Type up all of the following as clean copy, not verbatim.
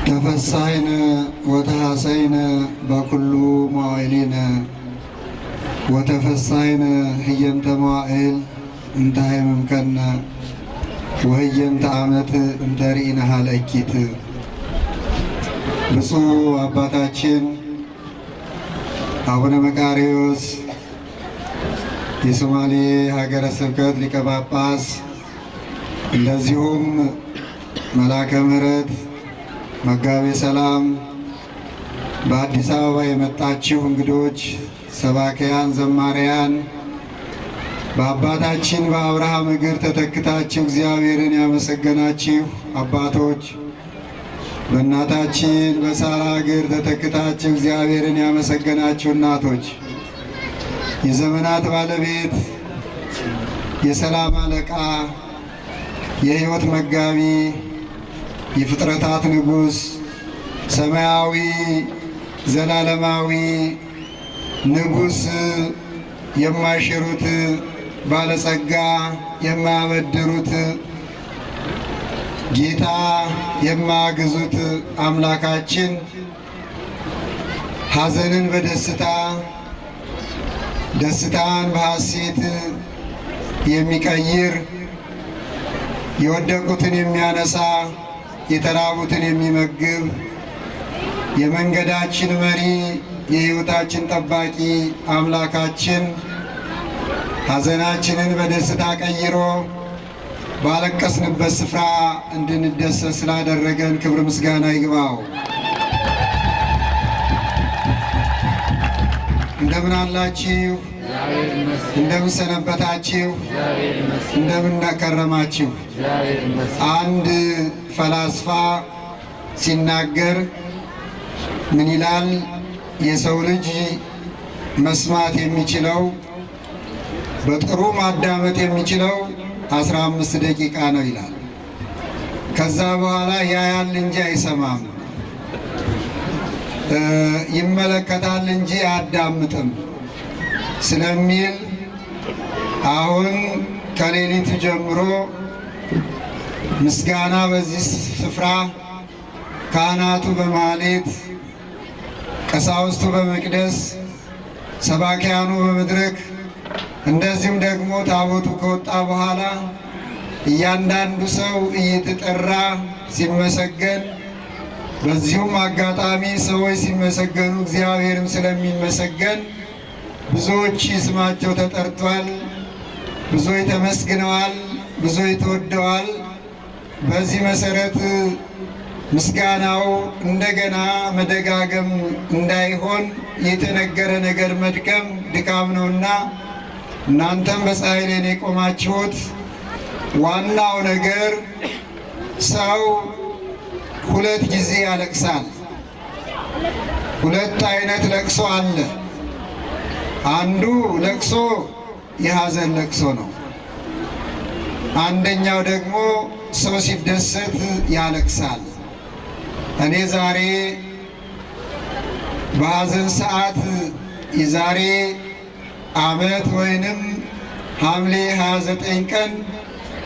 ተፈሳይነ ወተሐሰይነ በኩሉ መዋዕሊነ ወተፈሳይነ ህየንተ መዋዕል እንተ ሃይመምከነ ወህየንተ ዓመት እንተ ርኢነሃ ለእኪት። ብፁዕ አባታችን አቡነ መቃርዮስ የሶማሌ ሀገረ ስብከት ሊቀ ጳጳስ፣ እንደዚሁም መልአከ ምሕረት መጋቤ ሰላም፣ በአዲስ አበባ የመጣችሁ እንግዶች፣ ሰባክያን፣ ዘማሪያን፣ በአባታችን በአብርሃም እግር ተተክታችሁ እግዚአብሔርን ያመሰገናችሁ አባቶች፣ በእናታችን በሳራ እግር ተተክታችሁ እግዚአብሔርን ያመሰገናችሁ እናቶች፣ የዘመናት ባለቤት፣ የሰላም አለቃ፣ የሕይወት መጋቢ፣ የፍጥረታት ንጉሥ፣ ሰማያዊ ዘላለማዊ ንጉሥ፣ የማይሽሩት ባለጸጋ፣ የማያበድሩት ጌታ፣ የማያግዙት አምላካችን ሐዘንን በደስታ ደስታን በሐሴት የሚቀይር የወደቁትን የሚያነሳ የተራቡትን የሚመግብ የመንገዳችን መሪ የሕይወታችን ጠባቂ አምላካችን ሐዘናችንን በደስታ ቀይሮ ባለቀስንበት ስፍራ እንድንደሰት ስላደረገን ክብር ምስጋና ይግባው። እንደምን አላችሁ? እንደምን ሰነበታችሁ? እንደምን ከረማችሁ? አንድ ፈላስፋ ሲናገር ምን ይላል? የሰው ልጅ መስማት የሚችለው በጥሩ ማዳመጥ የሚችለው 15 ደቂቃ ነው ይላል። ከዛ በኋላ ያያል እንጂ አይሰማም፣ ይመለከታል እንጂ አያዳምጥም ስለሚል አሁን ከሌሊቱ ጀምሮ ምስጋና በዚህ ስፍራ ካህናቱ በማህሌት፣ ቀሳውስቱ በመቅደስ፣ ሰባኪያኑ በመድረክ፣ እንደዚሁም ደግሞ ታቦቱ ከወጣ በኋላ እያንዳንዱ ሰው እየተጠራ ሲመሰገን፣ በዚሁም አጋጣሚ ሰዎች ሲመሰገኑ እግዚአብሔርም ስለሚመሰገን ብዙዎች ስማቸው ተጠርቷል፣ ብዙዎች ተመስግነዋል፣ ብዙዎች ተወደዋል። በዚህ መሰረት ምስጋናው እንደገና መደጋገም እንዳይሆን የተነገረ ነገር መድገም ድካም ነውና እናንተም በፀሐይ ላይ ነው የቆማችሁት። ዋናው ነገር ሰው ሁለት ጊዜ ያለቅሳል። ሁለት አይነት ለቅሶ አለ። አንዱ ለቅሶ የሐዘን ለቅሶ ነው። አንደኛው ደግሞ ሰው ሲደሰት ያለቅሳል። እኔ ዛሬ በሐዘን ሰዓት የዛሬ ዓመት ወይንም ሐምሌ 29 ቀን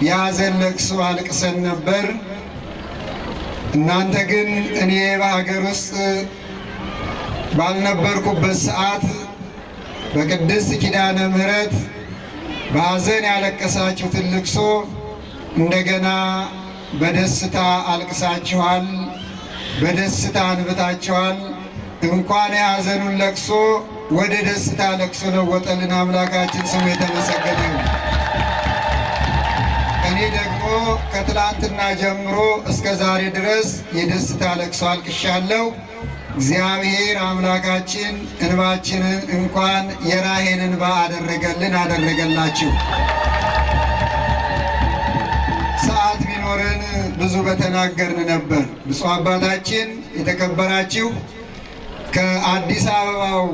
የሐዘን ለቅሶ አልቅሰን ነበር። እናንተ ግን እኔ በሀገር ውስጥ ባልነበርኩበት ሰዓት በቅድስት ኪዳነ ምሕረት በሐዘን ያለቀሳችሁትን ልቅሶ እንደገና በደስታ አልቅሳችኋል፣ በደስታ አንብታችኋል። እንኳን የሐዘኑን ለቅሶ ወደ ደስታ ለቅሶ ለወጠልን አምላካችን ስሙ የተመሰገነ ይሁን። እኔ ደግሞ ከትላንትና ጀምሮ እስከ ዛሬ ድረስ የደስታ ለቅሶ አልቅሻለሁ። እግዚአብሔር አምላካችን እንባችንን እንኳን የራሔል እንባ አደረገልን አደረገላችሁ። ሰዓት ቢኖረን ብዙ በተናገርን ነበር። ብፁዕ አባታችን የተከበራችሁ ከአዲስ አበባው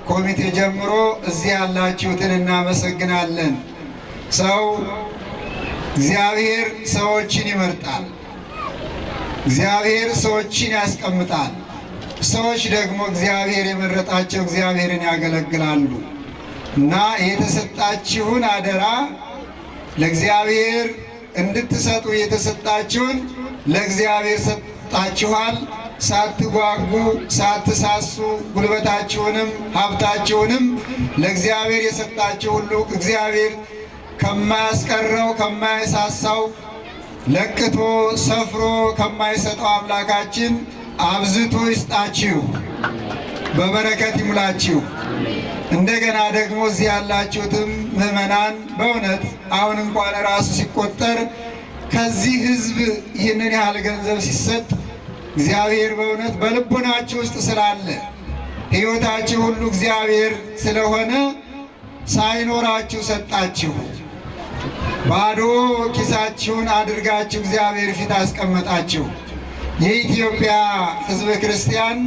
ኮሚቴ ጀምሮ እዚህ ያላችሁትን እናመሰግናለን። እግዚአብሔር ሰዎችን ይመርጣል። እግዚአብሔር ሰዎችን ያስቀምጣል። ሰዎች ደግሞ እግዚአብሔር የመረጣቸው እግዚአብሔርን ያገለግላሉ እና የተሰጣችሁን አደራ ለእግዚአብሔር እንድትሰጡ የተሰጣችሁን ለእግዚአብሔር ሰጣችኋል። ሳትጓጉ ሳትሳሱ ጉልበታችሁንም ሀብታችሁንም ለእግዚአብሔር የሰጣችሁ ሁሉ እግዚአብሔር ከማያስቀረው ከማያሳሳው ለቅቶ ሰፍሮ ከማይሰጠው አምላካችን አብዝቶ ይስጣችሁ፣ በበረከት ይሙላችሁ። እንደገና ደግሞ እዚህ ያላችሁትም ምዕመናን በእውነት አሁን እንኳን ራሱ ሲቆጠር ከዚህ ሕዝብ ይህንን ያህል ገንዘብ ሲሰጥ እግዚአብሔር በእውነት በልቡናችሁ ውስጥ ስላለ ሕይወታችሁ ሁሉ እግዚአብሔር ስለሆነ ሳይኖራችሁ ሰጣችሁ። ባዶ ኪሳችሁን አድርጋችሁ እግዚአብሔር ፊት አስቀመጣችሁ። የኢትዮጵያ ሕዝበ ክርስቲያን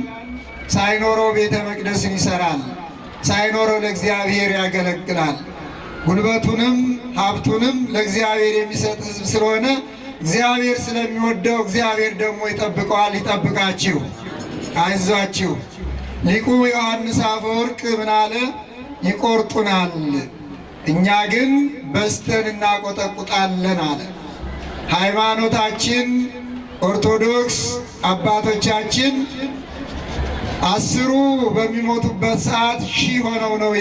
ሳይኖረው ቤተ መቅደስን ይሰራል፣ ሳይኖረው ለእግዚአብሔር ያገለግላል። ጉልበቱንም ሀብቱንም ለእግዚአብሔር የሚሰጥ ሕዝብ ስለሆነ እግዚአብሔር ስለሚወደው እግዚአብሔር ደግሞ ይጠብቀዋል። ይጠብቃችሁ፣ አይዟችሁ። ሊቁ ዮሐንስ አፈወርቅ ምን አለ? ይቆርጡናል፣ እኛ ግን በስተን እናቆጠቁጣለን አለ። ሃይማኖታችን ኦርቶዶክስ አባቶቻችን 10 በሚሞቱበት ሰዓት 1000 ሆነው ነው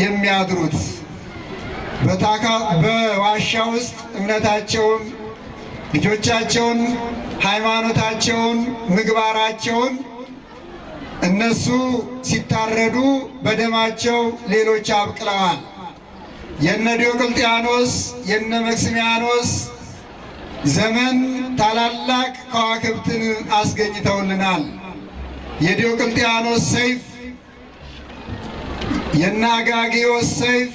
የሚያድሩት። በዋሻ ውስጥ እምነታቸውን፣ ልጆቻቸውን፣ ሃይማኖታቸውን፣ ምግባራቸውን እነሱ ሲታረዱ በደማቸው ሌሎች አብቅለዋል። የነ ዲዮቅልጥያኖስ የነ መክስሚያኖስ ዘመን ታላላቅ ከዋክብትን አስገኝተውልናል። የዲዮቅልጥያኖስ ሰይፍ፣ የነ አጋጊዮስ ሰይፍ፣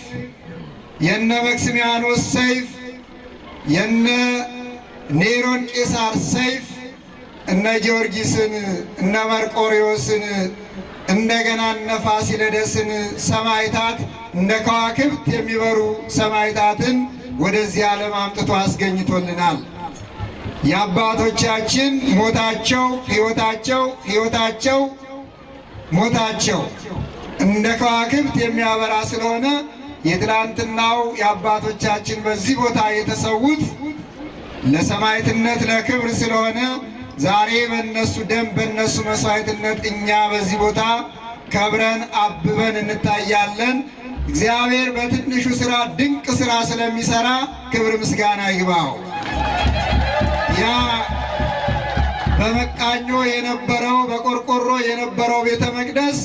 የነ መክስሚያኖስ ሰይፍ፣ የነ ኔሮን ቄሳር ሰይፍ እነ ጊዮርጊስን እነ መርቆሪዎስን እንደገና እነ ፋሲለደስን ሰማዕታት እንደ ከዋክብት የሚበሩ ሰማዕታትን ወደዚህ ዓለም አምጥቶ አስገኝቶልናል። የአባቶቻችን ሞታቸው ሕይወታቸው፣ ሕይወታቸው ሞታቸው እንደ ከዋክብት የሚያበራ ስለሆነ የትላንትናው የአባቶቻችን በዚህ ቦታ የተሰዉት ለሰማዕትነት ለክብር ስለሆነ ዛሬ በእነሱ ደም በእነሱ መስዋዕትነት እኛ በዚህ ቦታ ከብረን አብበን እንታያለን። እግዚአብሔር በትንሹ ስራ ድንቅ ስራ ስለሚሰራ ክብር ምስጋና ይግባው። ያ በመቃኞ የነበረው በቆርቆሮ የነበረው ቤተ መቅደስ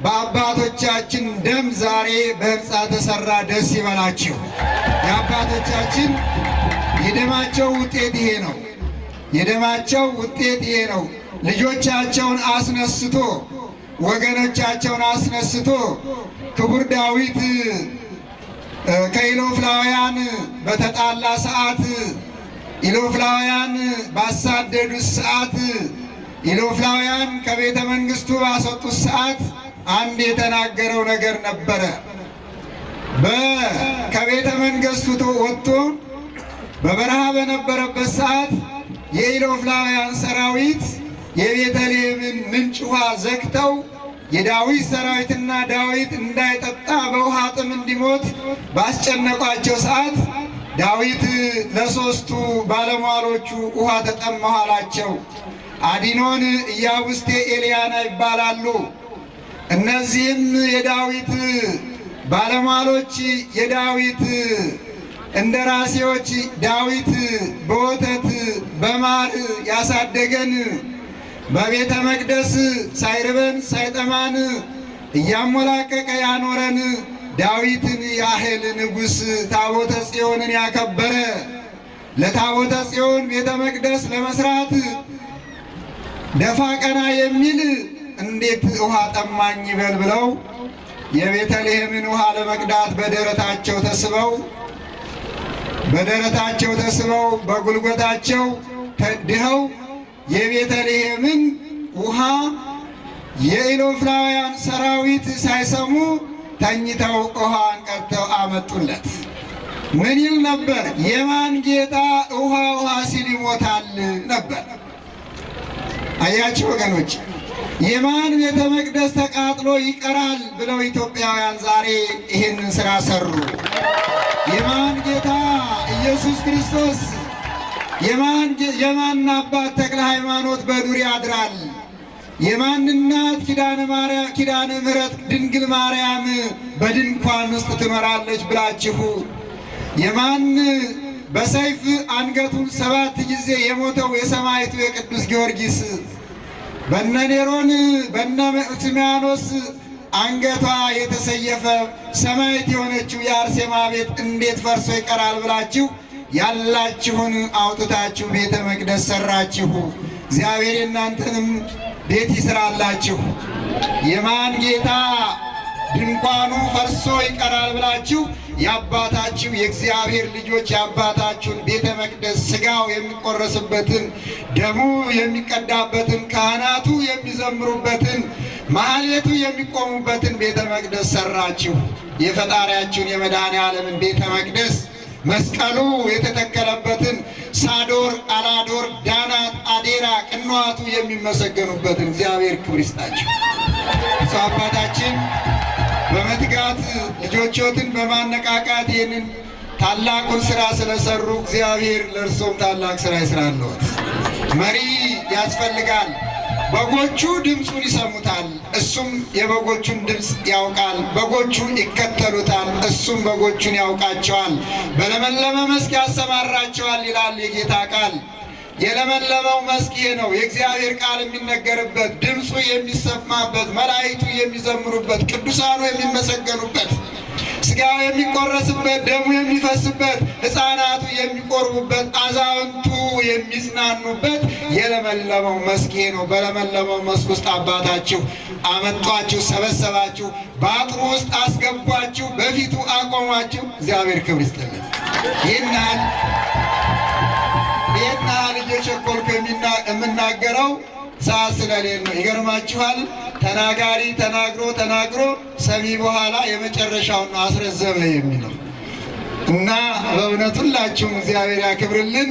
በአባቶቻችን ደም ዛሬ በሕንፃ ተሰራ። ደስ ይበላችሁ። የአባቶቻችን የደማቸው ውጤት ይሄ ነው። የደማቸው ውጤት ይሄ ነው። ልጆቻቸውን አስነስቶ ወገኖቻቸውን አስነስቶ ክቡር ዳዊት ከኢሎፍላውያን በተጣላ ሰዓት፣ ኢሎፍላውያን ባሳደዱት ሰዓት፣ ኢሎፍላውያን ከቤተ መንግስቱ ባስወጡት ሰዓት አንድ የተናገረው ነገር ነበረ። ከቤተ መንግስቱ ወጥቶ በበረሃ በነበረበት ሰዓት የኢሎፍላውያን ሰራዊት የቤተልሔምን ምንጭ ውሃ ዘግተው የዳዊት ሰራዊትና ዳዊት እንዳይጠጣ በውሃ ጥም እንዲሞት ባስጨነቋቸው ሰዓት ዳዊት ለሶስቱ ባለሟሎቹ ውሃ ተጠማሁ አላቸው። አዲኖን፣ ኢያቡስቴ፣ ኤልያና ይባላሉ። እነዚህም የዳዊት ባለሟሎች የዳዊት እንደራሴዎች ዳዊት በወተት በማር ያሳደገን በቤተ መቅደስ ሳይርበን ሳይጠማን እያሞላቀቀ ያኖረን ዳዊትን ያህል ንጉሥ ታቦተ ጽዮንን ያከበረ ለታቦተ ጽዮን ቤተ መቅደስ ለመስራት ደፋ ቀና የሚል እንዴት ውሃ ጠማኝ ይበል ብለው የቤተልሔምን ውሃ ለመቅዳት በደረታቸው ተስበው በጉልበታቸው ተድኸው የቤተልሔምን ውሃ የኢሎፍላውያን ሰራዊት ሳይሰሙ ተኝተው ውሃን ቀድተው አመጡለት። ምን ይል ነበር? የማን ጌታ ውሃ ውሃ ሲል ይሞታል ነበር። አያችሁ ወገኖች፣ የማን ቤተ መቅደስ ተቃጥሎ ይቀራል ብለው ኢትዮጵያውያን ዛሬ ይህንን ስራ ሰሩ። የማን ጌታ ኢየሱስ ክርስቶስ የማን አባት ተክለ ሃይማኖት በዱር ያድራል? የማን እናት ኪዳነ ምሕረት ድንግል ማርያም በድንኳን ውስጥ ትኖራለች ብላችሁ የማን በሰይፍ አንገቱን 7 ጊዜ የሞተው የሰማዕቱ የቅዱስ ጊዮርጊስ በነ ኔሮን በነ መክስሚያኖስ አንገቷ የተሰየፈ ሰማዕት የሆነችው የአርሴማ ቤት እንዴት ፈርሶ ይቀራል ብላችሁ ያላችሁን አውጥታችሁ ቤተ መቅደስ ሰራችሁ። እግዚአብሔር እናንተንም ቤት ይስራላችሁ። የማን ጌታ ድንኳኑ ፈርሶ ይቀራል ብላችሁ የአባታችሁ የእግዚአብሔር ልጆች የአባታችሁን ቤተ መቅደስ ሥጋው የሚቆረስበትን ደሙ የሚቀዳበትን ካህናቱ የሚዘምሩበትን ማህሌቱ የሚቆሙበትን ቤተ መቅደስ ሰራችሁ። የፈጣሪያችሁን የመድኃኔዓለምን ቤተ መቅደስ መስቀሉ የተተከለበትን ሳዶር፣ አላዶር፣ ዳናት፣ አዴራ፣ ቅንዋቱ የሚመሰገኑበትን እግዚአብሔር ክብር ይስጣችሁ። ሰው አባታችን በመትጋት ልጆቾትን በማነቃቃት ይህንን ታላቁን ስራ ስለሰሩ እግዚአብሔር ለእርሶም ታላቅ ስራ ይስራልዎት። መሪ ያስፈልጋል። በጎቹ ድምፁን ይሰሙታል፣ እሱም የበጎቹን ድምፅ ያውቃል። በጎቹ ይከተሉታል፣ እሱም በጎቹን ያውቃቸዋል። በለመለመ መስክ ያሰማራቸዋል ይላል የጌታ ቃል። የለመለመው መስክ ይሄ ነው። የእግዚአብሔር ቃል የሚነገርበት፣ ድምፁ የሚሰማበት፣ መላእክቱ የሚዘምሩበት፣ ቅዱሳኑ የሚመሰገኑበት፣ ሥጋው የሚቆረስበት፣ ደሙ የሚፈስበት፣ ሕፃናቱ የሚቆርቡበት፣ አዛውንቱ የሚጽናኑበት የለመለመው መስክ ይሄ ነው። በለመለመው መስክ ውስጥ አባታችሁ አመጧችሁ፣ ሰበሰባችሁ፣ በአጥሩ ውስጥ አስገቧችሁ፣ በፊቱ አቆሟችሁ። እግዚአብሔር ክብር ይስጥልን። ይህናል እየቸኮልኩ የምናገረው ሰዓት ስለሌለ ነው። ይገርማችኋል። ተናጋሪ ተናግሮ ሰሚ በኋላ የመጨረሻውን ነው አስረዘመ የሚለው እና በእውነት ሁላችሁም እግዚአብሔር ያክብርልን፣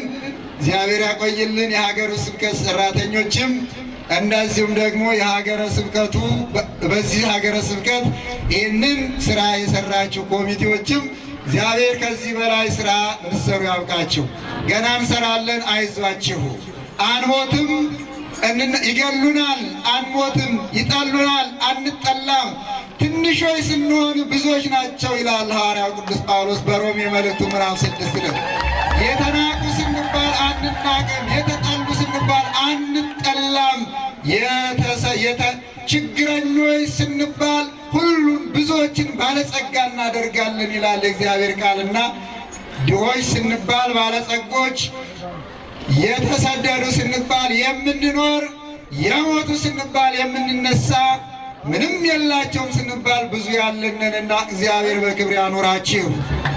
እግዚአብሔር ያቆይልን። የሀገረ ስብከት ሰራተኞችም እንደዚሁም ደግሞ የሀገረ ስብከቱ በዚህ ሀገረ ስብከት ይህንን ስራ የሰራችሁ ኮሚቴዎችም እግዚአብሔር ከዚህ በላይ ስራ እንድትሰሩ ያብቃችሁ። ገና እንሰራለን፣ አይዟችሁ። አንሞትም፣ ይገሉናል፣ አንሞትም፣ ይጠሉናል፣ አንጠላም። ትንሾች ስንሆን ብዙዎች ናቸው ይላል ሐዋርያው ቅዱስ ጳውሎስ በሮሜ መልእክቱ ምዕራፍ 6 ላይ። የተናቁ ስንባል አንናቅም፣ የተጠሉ ስንባል አንጠላም፣ ችግረኞች ስንባል ሁሉን ብዙዎችን ባለጸጋ እናደርጋለን ይላል የእግዚአብሔር ቃልና ድሆች ስንባል ባለጸጎች፣ የተሰደዱ ስንባል የምንኖር፣ የሞቱ ስንባል የምንነሳ፣ ምንም የላቸውም ስንባል ብዙ ያለንንና እግዚአብሔር በክብር ያኖራችሁ፣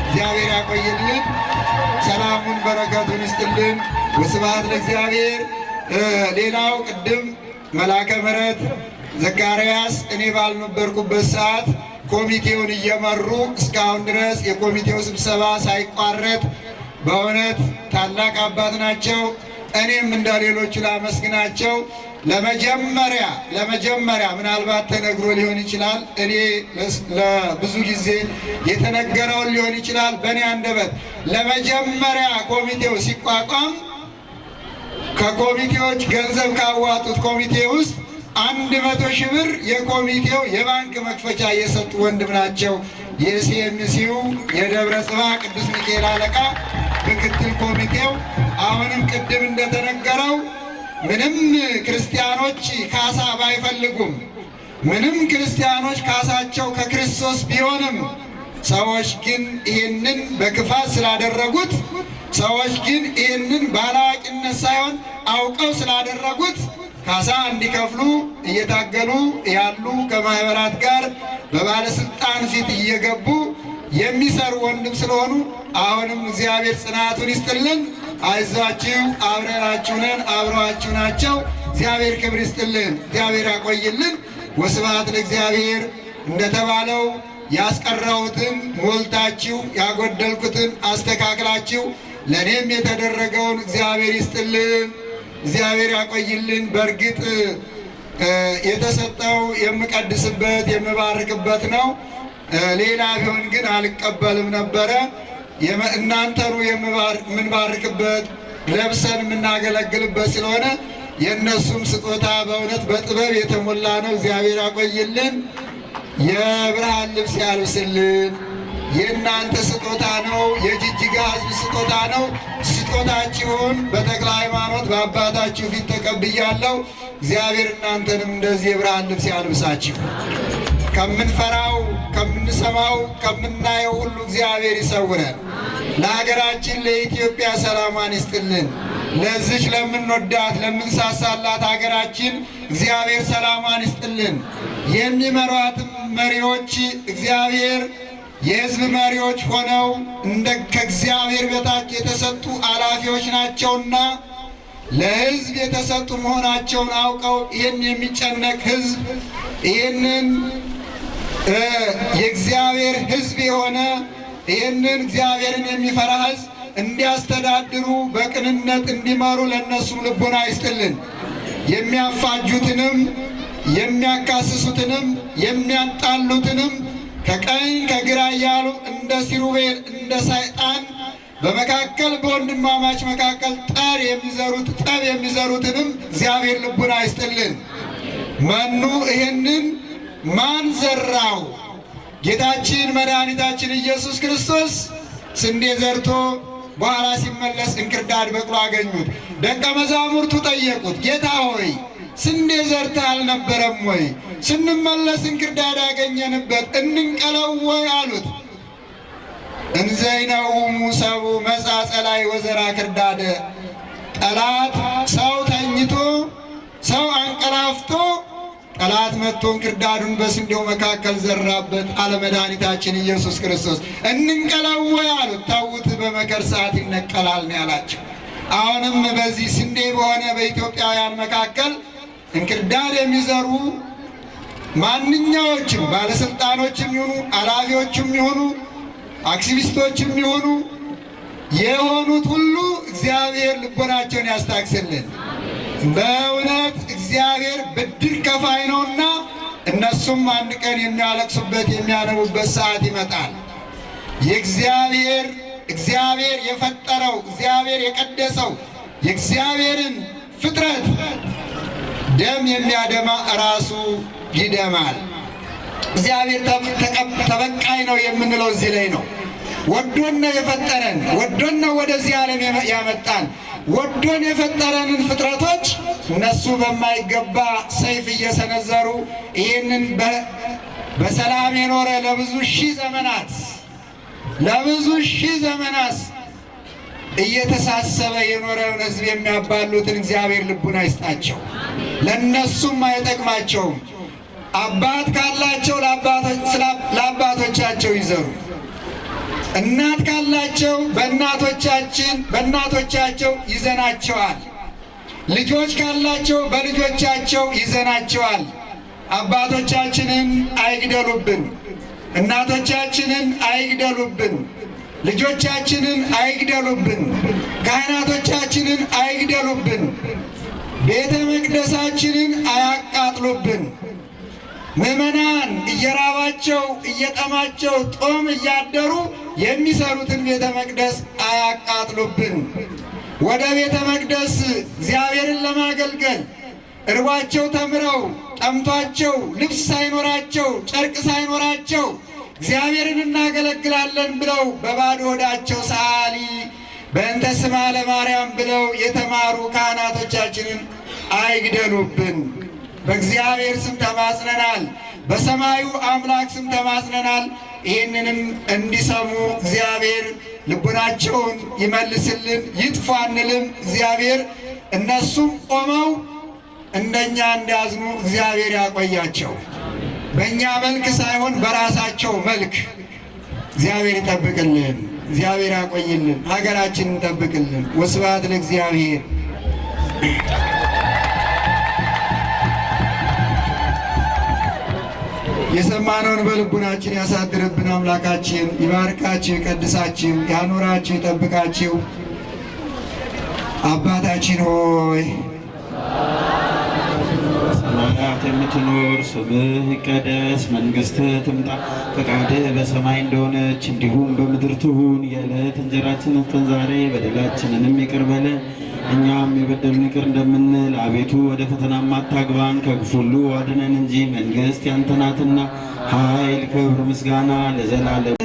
እግዚአብሔር ያቆይልን፣ ሰላሙን በረከቱን ይስጥልን። ወስብሐት ለእግዚአብሔር። ሌላው ቅድም መልአከ ምሕረት ዘካርያስ እኔ ባልነበርኩበት ሰዓት ኮሚቴውን እየመሩ እስካሁን ድረስ የኮሚቴው ስብሰባ ሳይቋረጥ በእውነት ታላቅ አባት ናቸው። እኔም እንደ ሌሎቹ ላመስግናቸው። ለመጀመሪያ ምናልባት ተነግሮ ሊሆን ይችላል፣ እኔ ለብዙ ጊዜ የተነገረውን ሊሆን ይችላል በእኔ አንደበት። ለመጀመሪያ ኮሚቴው ሲቋቋም ከኮሚቴዎች ገንዘብ ካዋጡት ኮሚቴ ውስጥ 100,000 ብር የኮሚቴው የባንክ መክፈቻ የሰጡ ወንድም ናቸው። የሲኤምሲው የደብረ ጽባ ቅዱስ ሚካኤል አለቃ ምክትል ኮሚቴው። አሁንም ቅድም እንደተነገረው ምንም ክርስቲያኖች ካሳ ባይፈልጉም፣ ምንም ክርስቲያኖች ካሳቸው ከክርስቶስ ቢሆንም፣ ሰዎች ግን ይህንን በክፋት ስላደረጉት፣ ሰዎች ግን ይህንን ባላዋቂነት ሳይሆን አውቀው ስላደረጉት ካሳ እንዲከፍሉ እየታገሉ ያሉ ከማህበራት ጋር በባለስልጣን ፊት እየገቡ የሚሰሩ ወንድም ስለሆኑ አሁንም እግዚአብሔር ጽናቱን ይስጥልን። አይዟችሁ፣ አብረናችሁ ነን፣ አብረዋችሁ ናቸው። እግዚአብሔር ክብር ይስጥልን፣ እግዚአብሔር ያቆይልን። ወስብሐት ለእግዚአብሔር። እንደተባለው ያስቀረሁትን ሞልታችሁ ያጎደልኩትን አስተካክላችሁ ለእኔም የተደረገውን እግዚአብሔር ይስጥልን፣ እግዚአብሔር ያቆይልን። በእርግጥ የተሰጠው የምቀድስበት የምባርክበት ነው። ሌላ ቢሆን ግን አልቀበልም ነበረ። እናንተኑ የምንባርክበት ለብሰን የምናገለግልበት ስለሆነ የእነሱም ስጦታ በእውነት በጥበብ የተሞላ ነው። እግዚአብሔር ያቆይልን፣ የብርሃን ልብስ ያልብስልን። የእናንተ ስጦታ ነው፣ የጅጅጋ ሕዝብ ስጦታ ነው። ስጦታችሁን በተክለ ሃይማኖት በአባታችሁ ፊት ተቀብያለሁ። እግዚአብሔር እናንተንም እንደዚህ የብርሃን ልብስ ያልብሳችሁ። ከምንፈራው፣ ከምንሰማው፣ ከምናየው ሁሉ እግዚአብሔር ይሰውረን። ለሀገራችን ለኢትዮጵያ ሰላሟን ይስጥልን። ለዚች ለምንወዳት ለምንሳሳላት ሀገራችን እግዚአብሔር ሰላሟን ይስጥልን። የሚመሯትም መሪዎች እግዚአብሔር የሕዝብ መሪዎች ሆነው ከእግዚአብሔር በታች የተሰጡ ኃላፊዎች ናቸውና ለሕዝብ የተሰጡ መሆናቸውን አውቀው ይህን የሚጨነቅ ሕዝብ ይህንን የእግዚአብሔር ሕዝብ የሆነ ይህንን እግዚአብሔርን የሚፈራ ሕዝብ እንዲያስተዳድሩ በቅንነት እንዲመሩ ለእነሱም ልቡና ይስጥልን። የሚያፋጁትንም የሚያካስሱትንም የሚያጣሉትንም ከቀኝ ከግራ እያሉ እንደ ሲሩቤል እንደ ሰይጣን በመካከል በወንድማማች መካከል ጠብ የሚዘሩትንም እግዚአብሔር ልቡና ይስጥልን። መኑ ይህንን ማን ዘራው? ጌታችን መድኃኒታችን ኢየሱስ ክርስቶስ ስንዴ ዘርቶ በኋላ ሲመለስ እንክርዳድ በቅሎ አገኙት። ደቀ መዛሙርቱ ጠየቁት፣ ጌታ ሆይ ስንዴ ዘርተህ አልነበረም ወይ? ስንመለስ እንክርዳድ ያገኘንበት እንንቀለው ወይ አሉት። እንዘይነውሙ ሰብኡ መጽአ ጸላይ ወዘራ ክርዳደ። ጠላት ሰው ተኝቶ ሰው አንቀላፍቶ ጠላት መጥቶ እንክርዳዱን በስንዴው መካከል ዘራበት አለ መድኃኒታችን ኢየሱስ ክርስቶስ። እንንቀለው ወይ አሉት። ተዉት፣ በመከር ሰዓት ይነቀላል ነው ያላቸው። አሁንም በዚህ ስንዴ በሆነ በኢትዮጵያውያን መካከል እንክርዳድ የሚዘሩ ማንኛዎችም ባለስልጣኖችም ይሁኑ ኃላፊዎችም ይሁኑ አክቲቪስቶችም ይሁኑ የሆኑት ሁሉ እግዚአብሔር ልቦናቸውን ያስታክስልን። በእውነት እግዚአብሔር ብድር ከፋይ ነውና እነሱም አንድ ቀን የሚያለቅሱበት የሚያነቡበት ሰዓት ይመጣል። እግዚአብሔር የፈጠረው እግዚአብሔር የቀደሰው የእግዚአብሔርን ፍጥረት ደም የሚያደማ ራሱ ይደማል። እግዚአብሔር ተበቃይ ነው የምንለው እዚህ ላይ ነው። ወዶን ነው የፈጠረን፣ ወዶን ነው ወደዚህ ዓለም ያመጣን። ወዶን የፈጠረንን ፍጥረቶች እነሱ በማይገባ ሰይፍ እየሰነዘሩ ይህንን በሰላም የኖረ ለብዙ ሺህ ዘመናት እየተሳሰበ የኖረውን ሕዝብ የሚያባሉትን እግዚአብሔር ልቡና ይስጣቸው። ለነሱም አይጠቅማቸውም። አባት ካላቸው ለአባቶቻቸው ይዘሩ፣ እናት ካላቸው በእናቶቻቸው ይዘናቸዋል። ልጆች ካላቸው በልጆቻቸው ይዘናቸዋል። አባቶቻችንን አይግደሉብን፣ እናቶቻችንን አይግደሉብን፣ ልጆቻችንን አይግደሉብን፣ ካህናቶቻችንን አይግደሉብን፣ ቤተ መቅደሳችንን አያቃጥሉብን። ምዕመናን እየራባቸው እየጠማቸው ጦም እያደሩ የሚሰሩትን ቤተ መቅደስ አያቃጥሉብን። ወደ ቤተ መቅደስ እግዚአብሔርን ለማገልገል እርቧቸው ተምረው ጠምቷቸው ልብስ ሳይኖራቸው ጨርቅ ሳይኖራቸው እግዚአብሔርን እናገለግላለን ብለው በባዶ ሆዳቸው ሰዓሊ በእንተ ስማ ለማርያም ብለው የተማሩ ካህናቶቻችንን አይግደሉብን። በእግዚአብሔር ስም ተማጽነናል። በሰማዩ አምላክ ስም ተማጽነናል። ይህንንም እንዲሰሙ እግዚአብሔር ልቡናቸውን ይመልስልን። ይጥፉ አንልም። እግዚአብሔር እነሱም ቆመው እንደኛ እንዲያዝኑ እግዚአብሔር ያቆያቸው። በእኛ መልክ ሳይሆን በራሳቸው መልክ እግዚአብሔር ይጠብቅልን። እግዚአብሔር ያቆይልን። ሀገራችንን ይጠብቅልን። ወስብሐት ለእግዚአብሔር። የሰማነውን በልቡናችን ያሳድርብን። አምላካችን ይባርካችሁ፣ ይቀድሳችሁ፣ ያኑራችሁ፣ ይጠብቃችሁ። አባታችን ሆይ በሰማያት የምትኖር ስምህ ይቀደስ፣ መንግሥትህ ትምጣ፣ ፈቃድህ በሰማይ እንደሆነች እንዲሁም በምድር ትሁን። የዕለት እንጀራችንን ስጠን ዛሬ፣ በደላችንንም ይቅር በለን እኛም የበደሉን ይቅር እንደምንል። አቤቱ ወደ ፈተናም አታግባን ከክፉ ሁሉ አድነን እንጂ መንግሥት ያንተ ናትና፣ ኃይል፣ ክብር፣ ምስጋና ለዘላለም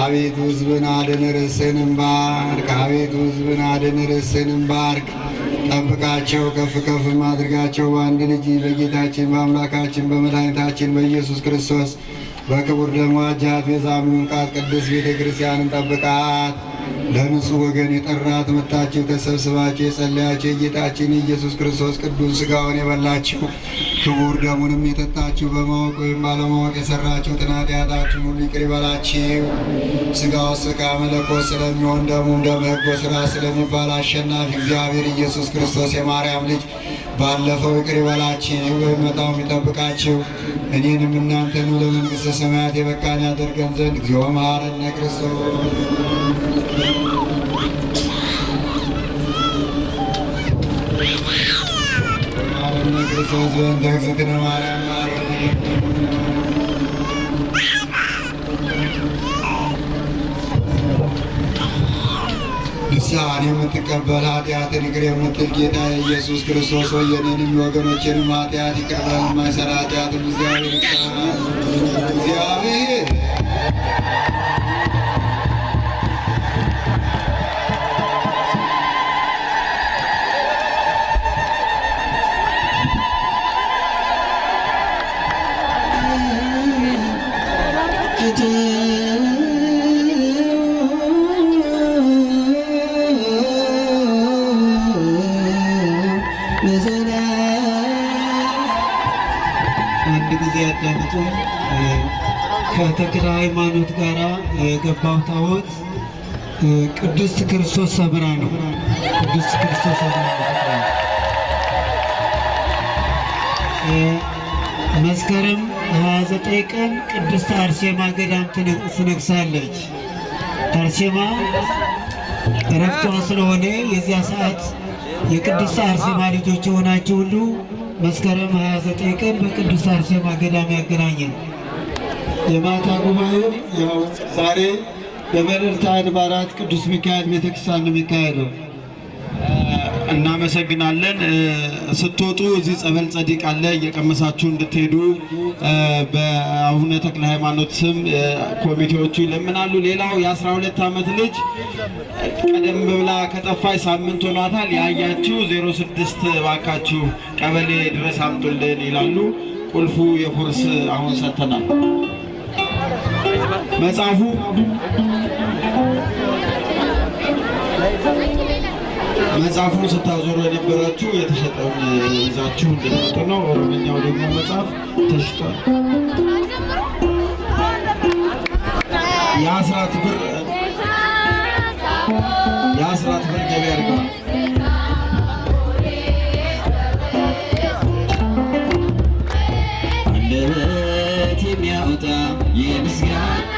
አቤቱ ሕዝብን አድን፣ ርዕስህንም ባርክ። አቤቱ ሕዝብን አድን፣ ርዕስህንም ባርክ። ጠብቃቸው፣ ከፍ ከፍም አድርጋቸው። በአንድ ልጅ በጌታችን በአምላካችን በመድኃኒታችን በኢየሱስ ክርስቶስ በክቡር ደሙ ዋጃት። ቤዛዊውን ቃል ቅድስት ቤተ ክርስቲያንን ጠብቃት። ለንጹሕ ወገን የጠራት መጥታችሁ ተሰብስባችሁ የጸለያችሁ የጌታችን የኢየሱስ ክርስቶስ ቅዱስ ሥጋውን የበላችሁ ክቡር ደሙንም የጠጣችሁ በማወቅ ወይም ባለማወቅ የሰራችሁትን ኃጢአታችሁን ሁሉ ይቅር ይበላችሁ። ሥጋው ሥጋ መለኮት ስለሚሆን ደሙም ደመ ሕግ ሥራ ስለሚባል አሸናፊ እግዚአብሔር ኢየሱስ ክርስቶስ የማርያም ልጅ ባለፈው ይቅር ይበላችሁ፣ በሚመጣውም ይጠብቃችሁ። እኔንም እናንተንም ለመንግሥተ ሰማያት የበቃን ያደርገን ዘንድ እግዚኦ መሐረነ ክርስቶስ ክርስቶስ በእንተ እግዝእትነ ማርያም ንስሐን የምትቀበል ኃጢአትን ይቅር የምትል ጌታ ኢየሱስ ክርስቶስ ሆይ የእኔንም የወገኖቼንም ኃጢአት ይቅር በል። የማይሠራ ኃጢአትም እግዚአብሔር እግዚአብሔር አንድ ጊዜ ያዳምጡ። ከተክለ ሃይማኖት ጋር የገባው ታቦት ቅዱስ ክርስቶስ ሰምራ ነው። ቅዱስ ክርስቶስ ሰምራ ነው። መስከረም 29 ቀን ቅድስት አርሴማ ገዳም ትነግሳለች። አርሴማ እረፍቷ ስለሆነ የዚያ ሰዓት የቅድስት አርሴማ ልጆች የሆናችሁ ሁሉ መስከረም 29 ቀን በቅድስት አርሴማ ገዳም ያገናኘን። የማታ ጉባኤው ያው ዛሬ በመርዕልተ አድባራት ቅዱስ ሚካኤል ቤተክርስቲያን ነው የሚካሄደው። እናመሰግናለን። ስትወጡ እዚህ ጸበል ጸዲቅ አለ እየቀመሳችሁ እንድትሄዱ በአቡነ ተክለ ሃይማኖት ስም ኮሚቴዎቹ ይለምናሉ። ሌላው የ12 ዓመት ልጅ ቀደም ብላ ከጠፋች ሳምንት ሆኗታል። ያያችሁ 06 ባካችሁ ቀበሌ ድረስ አምጡልን ይላሉ። ቁልፉ የፉርስ አሁን ሰጥተናል። መጽሐፉን ስታዞሩ የነበራችሁ የተሸጠውን ይዛችሁ እንድትመጡ ነው። ኦሮምኛው ደግሞ መጽሐፍ ተሽጧል። የአስራት ብር ገቢ አድርገዋል። አንደበት የሚያወጣ የምስጋና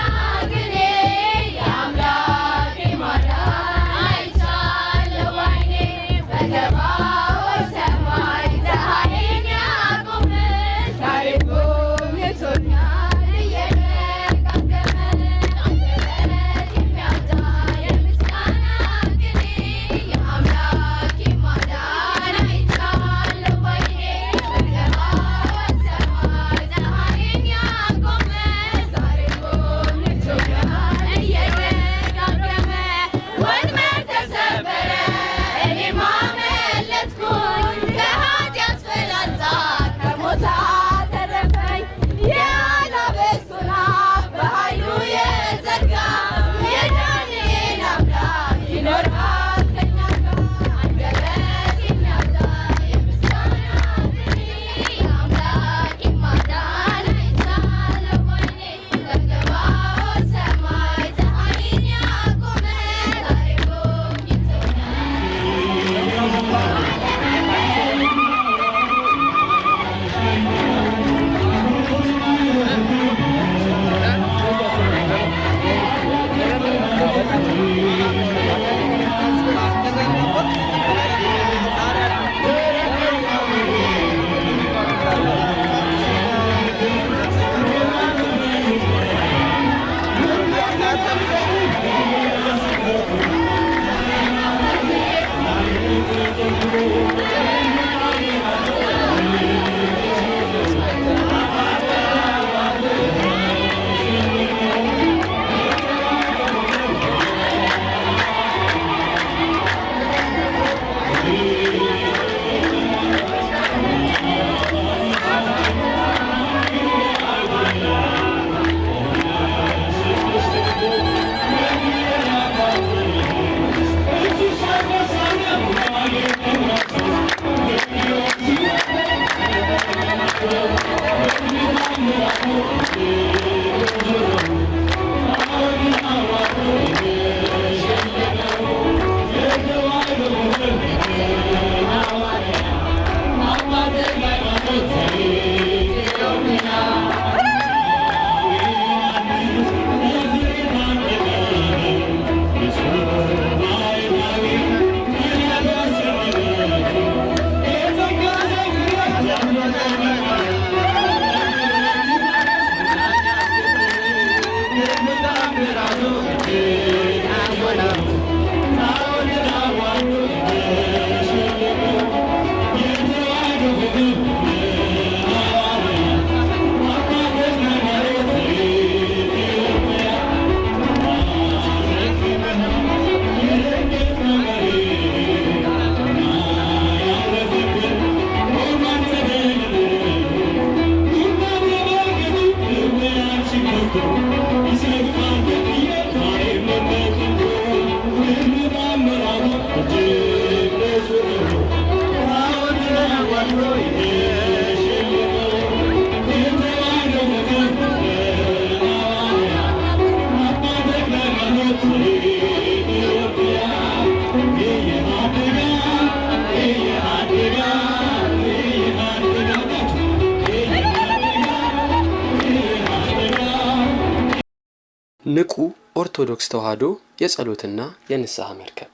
ንቁ ኦርቶዶክስ ተዋሕዶ የጸሎትና የንስሐ መርከብ።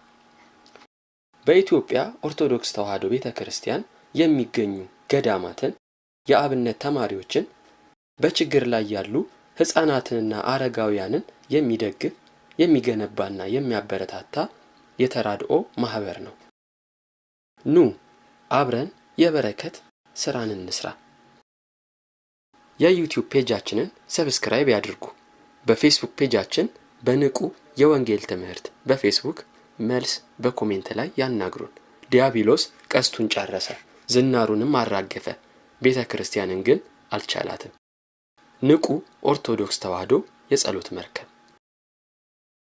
በኢትዮጵያ ኦርቶዶክስ ተዋሕዶ ቤተክርስቲያን የሚገኙ ገዳማትን፣ የአብነት ተማሪዎችን፣ በችግር ላይ ያሉ ሕፃናትንና አረጋውያንን የሚደግፍ የሚገነባና የሚያበረታታ የተራድኦ ማህበር ነው። ኑ አብረን የበረከት ስራን እንስራ። የዩቲዩብ ፔጃችንን ሰብስክራይብ ያድርጉ። በፌስቡክ ፔጃችን በንቁ የወንጌል ትምህርት በፌስቡክ መልስ በኮሜንት ላይ ያናግሩን። ዲያብሎስ ቀስቱን ጨረሰ፣ ዝናሩንም አራገፈ፣ ቤተ ክርስቲያንን ግን አልቻላትም። ንቁ ኦርቶዶክስ ተዋሕዶ የጸሎት መርከብ